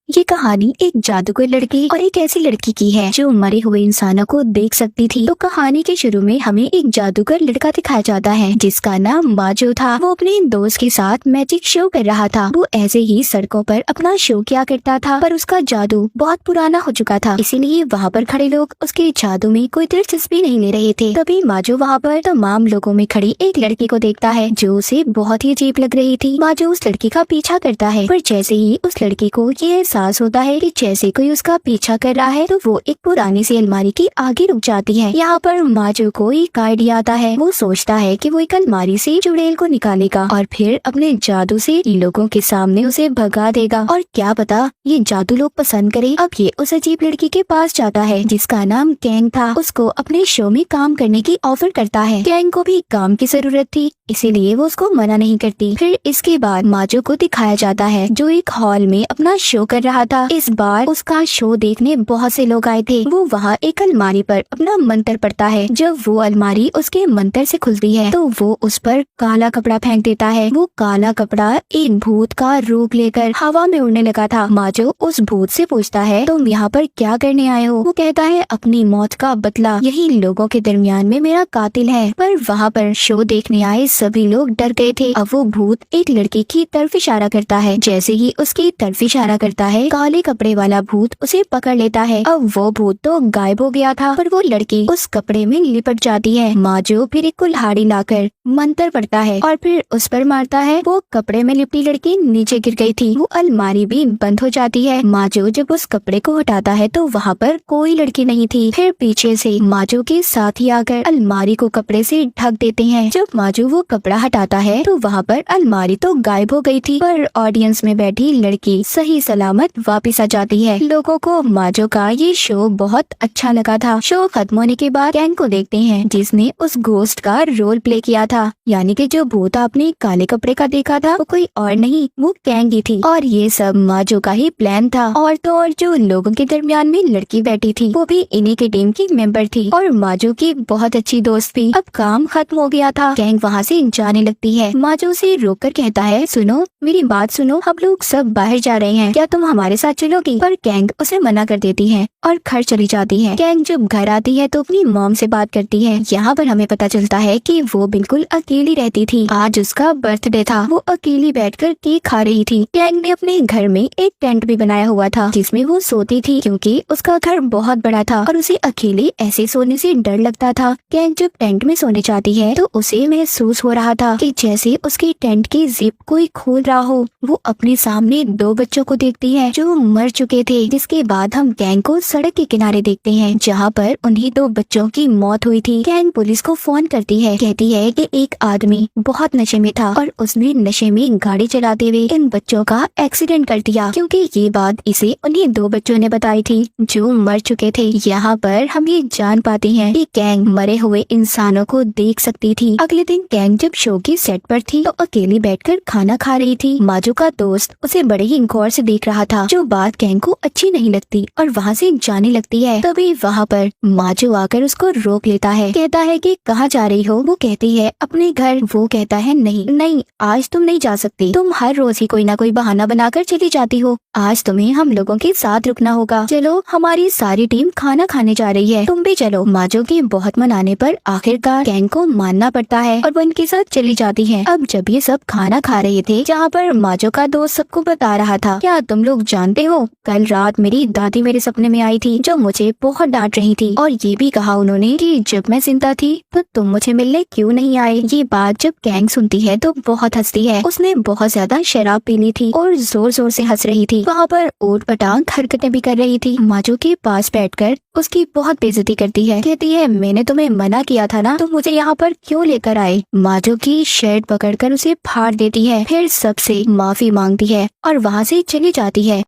ये कहानी एक जादूगर लड़के और एक ऐसी लड़की की है जो मरे हुए इंसानों को देख सकती थी। तो कहानी के शुरू में हमें एक जादूगर लड़का दिखाया जाता है जिसका नाम माजो था। वो अपने दोस्त के साथ मैजिक शो कर रहा था। वो ऐसे ही सड़कों पर अपना शो किया करता था, पर उसका जादू बहुत पुराना हो चुका था, इसीलिए वहाँ पर खड़े लोग उसके जादू में कोई दिलचस्पी नहीं ले रहे थे। तभी माजो वहाँ पर तमाम लोगों में खड़ी एक लड़की को देखता है जो उसे बहुत ही अजीब लग रही थी। माजो उस लड़की का पीछा करता है, पर जैसे ही उस लड़की को ये एहसास होता है कि जैसे कोई उसका पीछा कर रहा है, तो वो एक पुरानी सी अलमारी की आगे रुक जाती है। यहाँ पर माजो को एक आइडिया आता है। वो सोचता है कि वो एक अलमारी से चुड़ैल को निकालेगा और फिर अपने जादू से लोगों के सामने उसे भगा देगा। और क्या पता ये जादू लोग पसंद करे। अब ये उस अजीब लड़की के पास जाता है जिसका नाम कैंग था। उसको अपने शो में काम करने की ऑफर करता है। कैंग को भी काम की जरूरत थी, इसीलिए वो उसको मना नहीं करती। फिर इसके बाद माजो को दिखाया जाता है जो एक हॉल में अपना शो कर रहा था। इस बार उसका शो देखने बहुत से लोग आए थे। वो वहाँ एक अलमारी पर अपना मंत्र पढ़ता है। जब वो अलमारी उसके मंत्र से खुलती है तो वो उस पर काला कपड़ा फेंक देता है। वो काला कपड़ा एक भूत का रूप लेकर हवा में उड़ने लगा था। माजो उस भूत से पूछता है, तुम यहाँ पर क्या करने आए हो? वो कहता है, अपनी मौत का बदला। यही लोगों के दरमियान में मेरा कातिल है। पर वहाँ पर शो देखने आए सभी लोग डर गए थे। अब वो भूत एक लड़की की तरफ इशारा करता है। जैसे ही उसकी तरफ इशारा करता है, काले कपड़े वाला भूत उसे पकड़ लेता है। अब वो भूत तो गायब हो गया था, पर वो लड़की उस कपड़े में लिपट जाती है। माजो फिर एक कुल्हाड़ी लाकर मंत्र पढ़ता है और फिर उस पर मारता है। वो कपड़े में लिपटी लड़की नीचे गिर गई थी। वो अलमारी भी बंद हो जाती है। माजो जब उस कपड़े को हटाता है तो वहाँ पर कोई लड़की नहीं थी। फिर पीछे से माजो के साथी आकर अलमारी को कपड़े से ढक देते हैं। जब माजो वो कपड़ा हटाता है तो वहाँ पर अलमारी तो गायब हो गई थी, पर ऑडियंस में बैठी लड़की सही सलामत वापस आ जाती है। लोगों को माजो का ये शो बहुत अच्छा लगा था। शो खत्म होने के बाद कैंग को देखते हैं जिसने उस घोस्ट का रोल प्ले किया था, यानी कि जो भूत आपने काले कपड़े का देखा था वो कोई और नहीं, वो कैंग ही थी। और ये सब माजो का ही प्लान था। और तो और जो लोगों के दरमियान में लड़की बैठी थी वो भी इन्हीं की टीम की मेंबर थी और माजो की बहुत अच्छी दोस्त भी। अब काम खत्म हो गया था। कैंग वहाँ से जाने लगती है। माजो से रोककर कहता है, सुनो मेरी बात सुनो, हम लोग सब बाहर जा रहे हैं, क्या तुम हमारे साथ चलोगी? पर कैंग उसे मना कर देती है और घर चली जाती है। कैंग जब घर आती है तो अपनी मॉम से बात करती है। यहाँ पर हमें पता चलता है कि वो बिल्कुल अकेली रहती थी। आज उसका बर्थडे था। वो अकेली बैठकर केक खा रही थी। कैंग ने अपने घर में एक टेंट भी बनाया हुआ था जिसमें वो सोती थी, क्योंकि उसका घर बहुत बड़ा था और उसे अकेले ऐसे सोने से डर लगता था। कैंग जब टेंट में सोने जाती है तो उसे महसूस हो रहा था कि जैसे उसकी टेंट की जिप कोई खोल रहा हो। वो अपने सामने दो बच्चों को देखती है जो मर चुके थे। जिसके बाद हम कैंग को सड़क के किनारे देखते हैं जहाँ पर उन्हीं दो बच्चों की मौत हुई थी। कैंग पुलिस को फोन करती है, कहती है कि एक आदमी बहुत नशे में था और उसने नशे में गाड़ी चलाते हुए इन बच्चों का एक्सीडेंट कर दिया, क्योंकि ये बात इसे उन्हीं दो बच्चों ने बताई थी जो मर चुके थे। यहाँ पर हम ये जान पाते हैं कि कैंग मरे हुए इंसानों को देख सकती थी। अगले दिन कैंग जब शो की सेट पर थी तो अकेली बैठकर खाना खा रही थी। माजो का दोस्त उसे बड़े ही गौर से देख रहा था, जो बात कैंग को अच्छी नहीं लगती और वहाँ से जाने लगती है। तभी वहाँ पर माजो आकर उसको रोक लेता है, कहता है कि कहाँ जा रही हो? वो कहती है अपने घर। वो कहता है नहीं नहीं, आज तुम नहीं जा सकती। तुम हर रोज ही कोई ना कोई बहाना बनाकर चली जाती हो। आज तुम्हें हम लोगों के साथ रुकना होगा। चलो, हमारी सारी टीम खाना खाने जा रही है, तुम भी चलो। माजो के बहुत मनाने पर आखिरकार कैंग को मानना पड़ता है और वो उनके साथ चली जाती है। अब जब ये सब खाना खा रहे थे, जहाँ पर माजो का दोस्त सबको बता रहा था, क्या तुम लोग जानते हो कल रात मेरी दादी मेरे सपने में आई थी जो मुझे बहुत डांट रही थी, और ये भी कहा उन्होंने कि जब मैं जिंदा थी तो तुम मुझे मिलने क्यों नहीं आए। ये बात जब कैंग सुनती है तो बहुत हंसती है। उसने बहुत ज्यादा शराब पी ली थी और जोर जोर से हंस रही थी। वहाँ पर ऊट पटांग हरकतें भी कर रही थी। माजो के पास बैठकर उसकी बहुत बेइज्जती करती है, कहती है मैंने तुम्हें मना किया था ना, तुम मुझे यहाँ पर क्यों लेकर आए। माजो की शर्ट पकड़कर उसे फाड़ देती है, फिर सबसे माफी मांगती है और वहाँ से चली जाती है।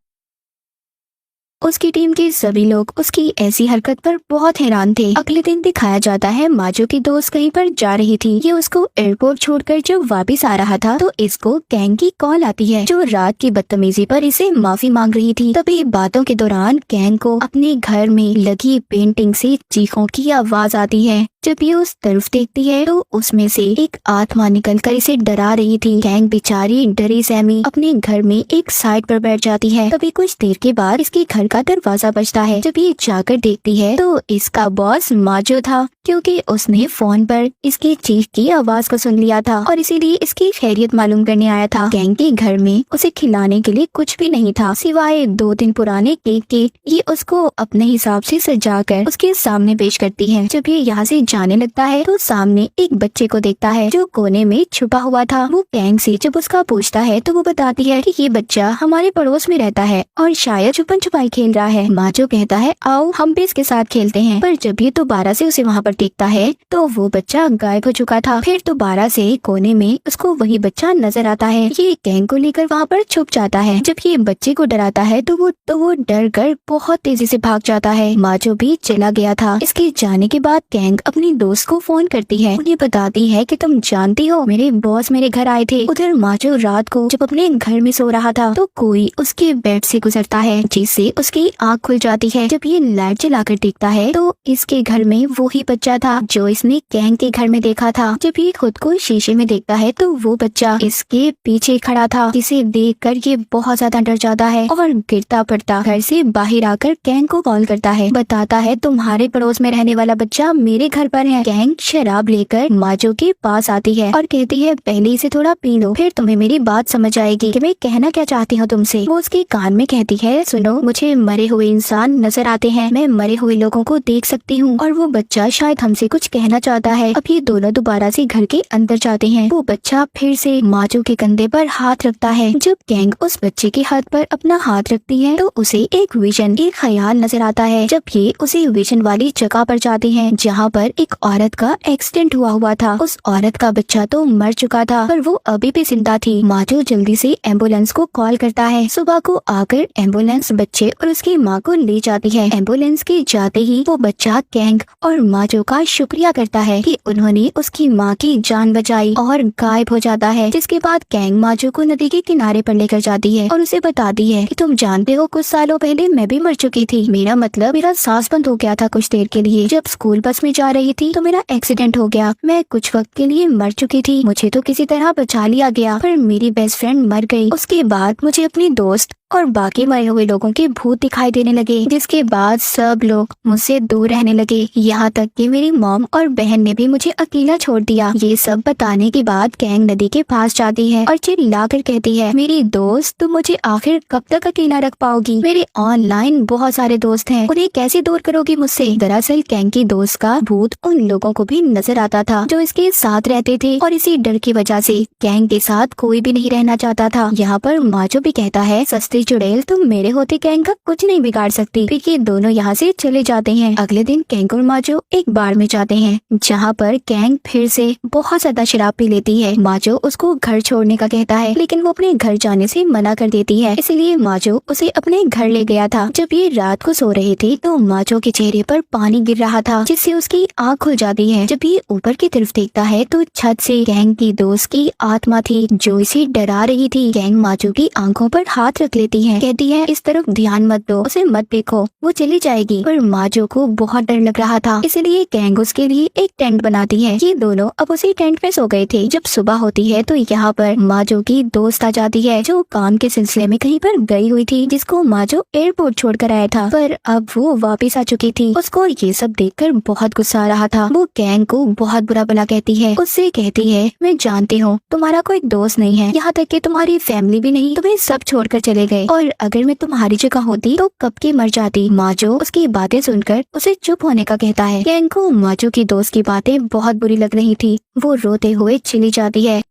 उसकी टीम के सभी लोग उसकी ऐसी हरकत पर बहुत हैरान थे। अगले दिन दिखाया जाता है माजो की दोस्त कहीं पर जा रही थी। ये उसको एयरपोर्ट छोड़कर जब वापस आ रहा था तो इसको कैंग की कॉल आती है जो रात की बदतमीजी पर इसे माफी मांग रही थी। तभी बातों के दौरान कैंग को अपने घर में लगी पेंटिंग से चीखों की आवाज आती है। जब ये उस तरफ देखती है तो उसमें से एक आत्मा निकलकर इसे डरा रही थी। कैंग बेचारी डरी सहमी अपने घर में एक साइड पर बैठ जाती है। तभी कुछ देर के बाद इसके घर का दरवाजा बजता है। जब ये जाकर देखती है तो इसका बॉस माजो था, क्योंकि उसने फोन पर इसके चीख की आवाज को सुन लिया था और इसीलिए इसकी खैरियत मालूम करने आया था। कैंग के घर में उसे खिलाने के लिए कुछ भी नहीं था सिवाय 2 दिन पुराने केक के। ये उसको अपने हिसाब से सजाकर उसके सामने पेश करती है। जब ये यहाँ से जाने लगता है तो सामने एक बच्चे को देखता है जो कोने में छुपा हुआ था। वो कैंग से जब उसका पूछता है तो वो बताती है कि ये बच्चा हमारे पड़ोस में रहता है और शायद छुपन छुपाई खेल रहा है। माजो कहता है आओ हम भी इसके साथ खेलते हैं, पर जब ये दोबारा से उसे वहाँ पर देखता है तो वो बच्चा गायब हो चुका था। फिर दोबारा से कोने में उसको वही बच्चा नजर आता है। ये कैंग को लेकर वहाँ पर छुप जाता है। जब ये बच्चे को डराता है तो वो डर कर बहुत तेजी से भाग जाता है। माजो भी चला गया था। इसके जाने के बाद कैंग अपनी दोस्त को फोन करती है। उन्हें बताती है कि तुम जानती हो मेरे बॉस मेरे घर आए थे। उधर माजो रात को जब अपने घर में सो रहा था तो कोई उसके बेड से गुजरता है, जिससे उसकी आँख खुल जाती है। जब ये लाइट जलाकर देखता है तो इसके घर में वही बच्चा था जो इसने कैंग के घर में देखा था। जब ये खुद को शीशे में देखता है तो वो बच्चा इसके पीछे खड़ा था, जिसे देखकर ये बहुत ज्यादा डर जाता है और गिरता पड़ता घर से बाहर आकर कैंग को कॉल करता है। बताता है तुम्हारे पड़ोस में रहने वाला बच्चा मेरे घर पर है। कैंग शराब लेकर माजो के पास आती है और कहती है पहले इसे थोड़ा पी लो, फिर तुम्हें मेरी बात समझ आएगी कि मैं कहना क्या चाहती हूँ तुमसे। वो उसके कान में कहती है सुनो, मुझे मरे हुए इंसान नजर आते हैं, मैं मरे हुए लोगों को देख सकती हूँ और वो बच्चा शायद हमसे कुछ कहना चाहता है। अब ये दोनों दोबारा से घर के अंदर जाते हैं। वो बच्चा फिर से माजो के कंधे पर हाथ रखता है। जब कैंग उस बच्चे के हाथ पर अपना हाथ रखती है तो उसे एक विजन, एक ख्याल नजर आता है। जब ये उसी विजन वाली जगह पर जाते हैं जहाँ पर एक औरत का एक्सीडेंट हुआ था। उस औरत का बच्चा तो मर चुका था पर वो अभी भी जिंदा थी। माजो जल्दी से एम्बुलेंस को कॉल करता है। सुबह को आकर एम्बुलेंस बच्चे और उसकी माँ को ले जाती है। एम्बुलेंस के जाते ही वो बच्चा कैंग और माजो का शुक्रिया करता है कि उन्होंने उसकी माँ की जान बचाई और गायब हो जाता है। जिसके बाद कैंग माजो को नदी के किनारे पर लेकर जाती है और उसे बताती है कि तुम जानते हो कुछ सालों पहले मैं भी मर चुकी थी। मेरा सांस बंद हो गया था कुछ देर के लिए। जब स्कूल बस में जा रही थी तो मेरा एक्सीडेंट हो गया। मैं कुछ वक्त के लिए मर चुकी थी। मुझे तो किसी तरह बचा लिया गया, पर मेरी बेस्ट फ्रेंड मर गई। उसके बाद मुझे अपनी दोस्त और बाकी मरे हुए लोगों के भूत दिखाई देने लगे, जिसके बाद सब लोग मुझसे दूर रहने लगे, यहाँ तक कि मेरी मॉम और बहन ने भी मुझे अकेला छोड़ दिया। ये सब बताने के बाद कैंग नदी के पास जाती है और चिल्लाकर कहती है मेरी दोस्त तुम मुझे आखिर कब तक अकेला रख पाओगी? मेरे ऑनलाइन बहुत सारे दोस्त हैं, उन्हें कैसे दूर करोगी मुझसे? दरअसल कैंग की दोस्त का भूत उन लोगों को भी नजर आता था जो इसके साथ रहते थे और इसी डर की वजह से कैंग के साथ कोई भी नहीं रहना चाहता था। यहाँ पर माजो भी कहता है सस्ती चुड़ैल तुम मेरे होते कैंग का कुछ नहीं बिगाड़ सकती। फिर ये दोनों यहाँ से चले जाते हैं। अगले दिन कैंग और माजो एक बार में जाते हैं जहाँ पर कैंग फिर से बहुत ज्यादा शराब पी लेती है। माजो उसको घर छोड़ने का कहता है लेकिन वो अपने घर जाने से मना कर देती है, इसलिए माजो उसे अपने घर ले गया था। जब ये रात को सो रहे थे तो माजो के चेहरे पर पानी गिर रहा था, जिससे उसकी आँख खुल जाती है। जब ये ऊपर की तरफ देखता है तो छत से कैंग की दोस्त की आत्मा थी जो इसे डरा रही थी। कैंग माजो की आंखों पर हाथ रख लेती है, कहती है इस तरफ ध्यान मत दो, उसे मत देखो, वो चली जाएगी। पर माजो को बहुत डर लग रहा था, इसलिए कैंग उसके लिए एक टेंट बनाती है। ये दोनों अब उसी टेंट में सो गए थे। जब सुबह होती है तो यहाँ पर माजो की दोस्त आ जाती है जो काम के सिलसिले में कहीं पर गई हुई थी, जिसको माजो एयरपोर्ट छोड़कर आया था, पर अब वो वापस आ चुकी थी। उसको ये सब देखकर बहुत गुस्सा आ रहा था। वो कैंग को बहुत बुरा भला कहती है, उससे कहती है मैं जानती हूँ तुम्हारा कोई दोस्त नहीं है, यहाँ तक कि तुम्हारी फैमिली भी नहीं, तुम्हें सब छोड़कर चले गए और अगर मैं तुम्हारी जगह होती तो कब की मर जाती। माजो उसकी बातें सुनकर उसे चुप होने का कहता है। कैंग को माजो की दोस्त की बातें बहुत बुरी लग रही थी, वो रोते हुए चली जाती है।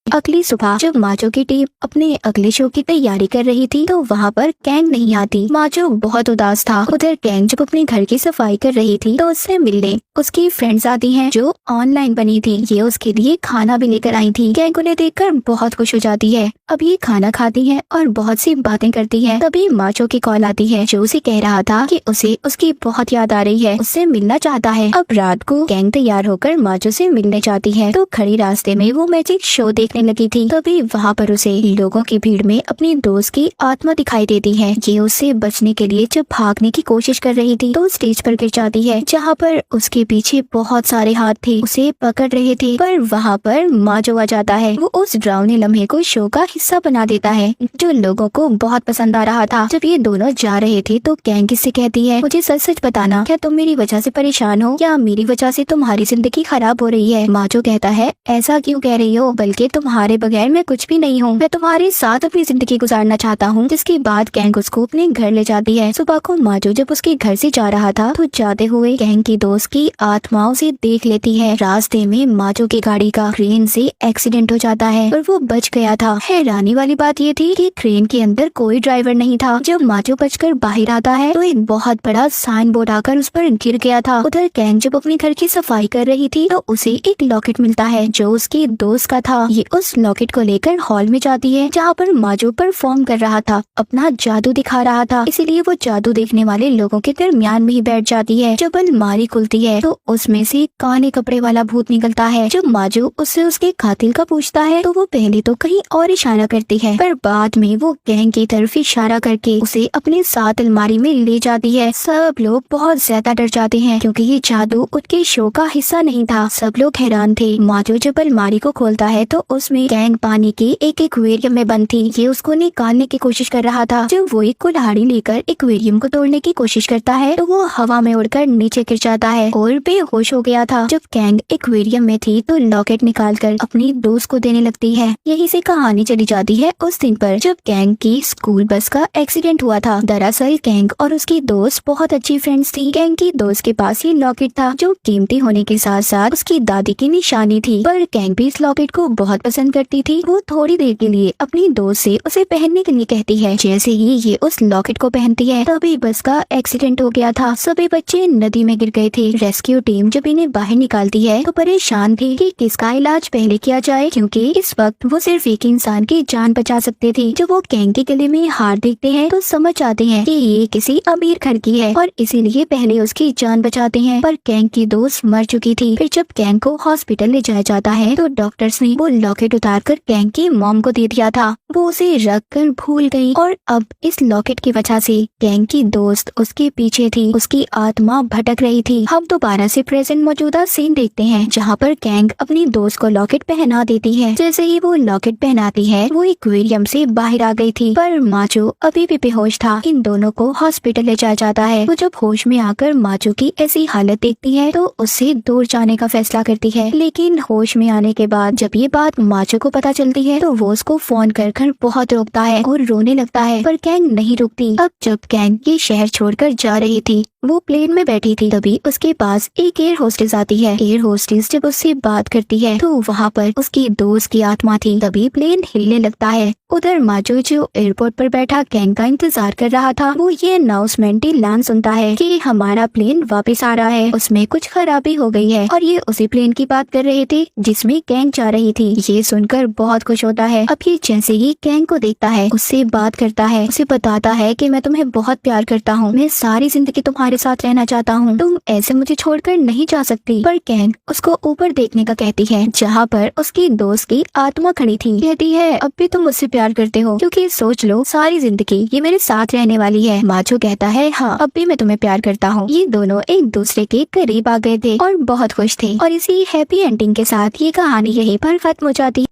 अगली सुबह जब माजो की टीम अपने अगले शो की तैयारी कर रही थी तो वहाँ पर कैंग नहीं आती। माजो बहुत उदास था। उधर कैंग जब अपने घर की सफाई कर रही थी तो उससे मिलने उसकी फ्रेंड्स आती हैं जो ऑनलाइन बनी थी। ये उसके लिए खाना भी लेकर आई थी। कैंग उन्हें देखकर बहुत खुश हो जाती है अब ये खाना खाती है और बहुत सी बातें करती है। तभी माचो की कॉल आती है जो उसे कह रहा था कि उसे उसकी बहुत याद आ रही है, उससे मिलना चाहता है। अब रात को गैंग तैयार होकर माचो से मिलने जाती है तो खड़ी रास्ते में वो मैजिक शो देखने लगी थी। तभी वहाँ पर उसे लोगों की भीड़ में अपनी दोस्त की आत्मा दिखाई देती है। ये उससे बचने के लिए जब भागने की कोशिश कर रही थी तो स्टेज पर गिर जाती है, जहाँ पर उसके पीछे बहुत सारे हाथ थे उसे पकड़ रहे थे। पर वहाँ पर माचो आ जाता है। वो उस डरावने लम्हे को शो का हिस्सा बना देता है जो लोगों को बहुत पसंद आ रहा था। जब ये दोनों जा रहे थे तो गैंग इससे कहती है, मुझे सच सच बताना, क्या तुम मेरी वजह से परेशान हो या मेरी वजह से तुम्हारी जिंदगी खराब हो रही है? माचो कहता है, ऐसा क्यों कह रही हो, बल्कि तुम्हारे बगैर मैं कुछ भी नहीं हूँ, मैं तुम्हारे साथ अपनी जिंदगी गुजारना चाहता हूँ। जिसके बाद गैंग उसको अपने घर ले जाती है। सुबह को माचो जब उसके घर से जा रहा था तो जाते हुए गैंग की दोस्त की आत्मा उसे देख लेती है। रास्ते में माचो की गाड़ी का क्रेन से एक्सीडेंट हो जाता है और वो बच गया था। हैरानी वाली बात ये थी कि क्रेन के अंदर कोई ड्राइवर नहीं था। जब माचो बचकर बाहर आता है तो एक बहुत बड़ा साइन बोर्ड आकर उस पर गिर गया था। उधर गैंग जब अपने घर की सफाई कर रही थी तो उसे एक लॉकेट मिलता है जो उसके दोस्त का था। ये उस लॉकेट को लेकर हॉल में जाती है जहाँ पर माचो परफॉर्म कर रहा था, अपना जादू दिखा रहा था, इसीलिए वो जादू देखने वाले लोगों के दरमियान में ही बैठ जाती है। जब अलमारी खुलती है तो उसमें से काले कपड़े वाला भूत निकलता है। जब माचो उससे उसके कातिल का पूछता है तो वो पहले तो कहीं और इशारा करती है, पर बाद में वो गैंग की तरफ इशारा करके उसे अपने साथ अलमारी में ले जाती है। सब लोग बहुत ज्यादा डर जाते हैं क्योंकि ये जादू उनके शो का हिस्सा नहीं था। सब लोग हैरान थे। माचो जब अलमारी को खोलता है तो उसमें गैंग पानी के एक एक्वेरियम में बंद थी। ये उसको निकालने की कोशिश कर रहा था। जब वो एक कुल्हाड़ी लेकर एक्वेरियम को तोड़ने की कोशिश करता है तो वो हवा में उड़कर नीचे गिर जाता है और बेहोश हो गया था। जब गैंग एक्वेरियम में थी तो लॉकेट निकालकर अपनी दोस्त को देने लगती है। यही से कहानी चली जाती है उस दिन पर जब गैंग की स्कूल बस का एक्सीडेंट हुआ था। दरअसल गैंग और उसकी दोस्त बहुत अच्छी फ्रेंड्स थी। गैंग की दोस्त के पास ये लॉकेट था जो कीमती होने के साथ साथ उसकी दादी की निशानी थी, पर गैंग भी इस लॉकेट को बहुत पसंद करती थी। वो थोड़ी देर के लिए अपनी दोस्त से उसे पहनने के लिए कहती है। जैसे ही ये उस लॉकेट को पहनती है तभी बस का एक्सीडेंट हो गया था। सभी बच्चे नदी में गिर गए थे। रेस्क्यू टीम जब इन्हें बाहर निकालती है तो परेशान थी कि किसका इलाज पहले किया जाए, क्योंकि इस वक्त वो सिर्फ एक इंसान की जान बचा सकते थे। जब वो गैंग के गले में हार देखते हैं तो समझ जाते हैं कि ये किसी अमीर घर की है और इसीलिए पहले उसकी जान बचाते हैं। पर गैंग की दोस्त मर चुकी थी। फिर जब गैंग को हॉस्पिटल ले जाया जाता है तो डॉक्टर्स ने वो लॉकेट उतारकर गैंग की मॉम को दे दिया था। वो उसे रख कर भूल गई और अब इस लॉकेट की वजह से गैंग की दोस्त उसके पीछे थी। उसकी आत्मा भटक रही थी। हम दोबारा से प्रेजेंट मौजूदा सीन देखते हैं जहाँ पर गैंग अपनी दोस्त को लॉकेट पहना देती है। जैसे ही वो लॉकेट पहनाती है वो एक्वेरियम से बाहर आ गई थी, पर माचो अभी भी बेहोश था। इन दोनों को हॉस्पिटल ले जाया जाता है। वो जब होश में आकर माचो की ऐसी हालत देखती है तो उससे दूर जाने का फैसला करती है। लेकिन होश में आने के बाद जब ये बात माचो को पता चलती है तो वो उसको फोन कर बहुत रोकता है और रोने लगता है, पर गैंग नहीं रुकती। अब जब गैंग ये शहर छोड़कर जा रही थी वो प्लेन में बैठी थी, तभी उसके पास एक एयर होस्टेस आती है। एयर होस्टेस जब उससे बात करती है तो वहाँ पर उसकी दोस्त की आत्मा थी। तभी प्लेन हिलने लगता है। उधर माचो जो एयरपोर्ट पर बैठा गैंग का इंतजार कर रहा था वो ये अनाउंसमेंट ऐलान सुनता है कि हमारा प्लेन वापस आ रहा है, उसमें कुछ खराबी हो गई है। और ये उसी प्लेन की बात कर रहे थे जिसमें गैंग जा रही थी। ये सुनकर बहुत खुश होता है। अब ये जैसे ही गैंग को देखता है उससे बात करता है, उसे बताता है कि मैं तुम्हें बहुत प्यार करता हूँ, मैं सारी जिंदगी तुम्हारे साथ रहना चाहता हूँ, तुम ऐसे मुझे छोड़कर नहीं जा सकती। पर गैंग उसको ऊपर देखने का कहती है जहाँ पर उसकी दोस्त की आत्मा खड़ी थी। कहती है अब भी तुम मुझसे प्यार करते हो, क्योंकि सोच लो सारी जिंदगी ये मेरे साथ रहने वाली है। माचो कहता है हाँ अब भी मैं तुम्हें प्यार करता हूँ। ये दोनों एक दूसरे के करीब आ गए थे और बहुत खुश थे। और इसी हैप्पी एंडिंग के साथ ये कहानी यहीं पर खत्म हो जाती है।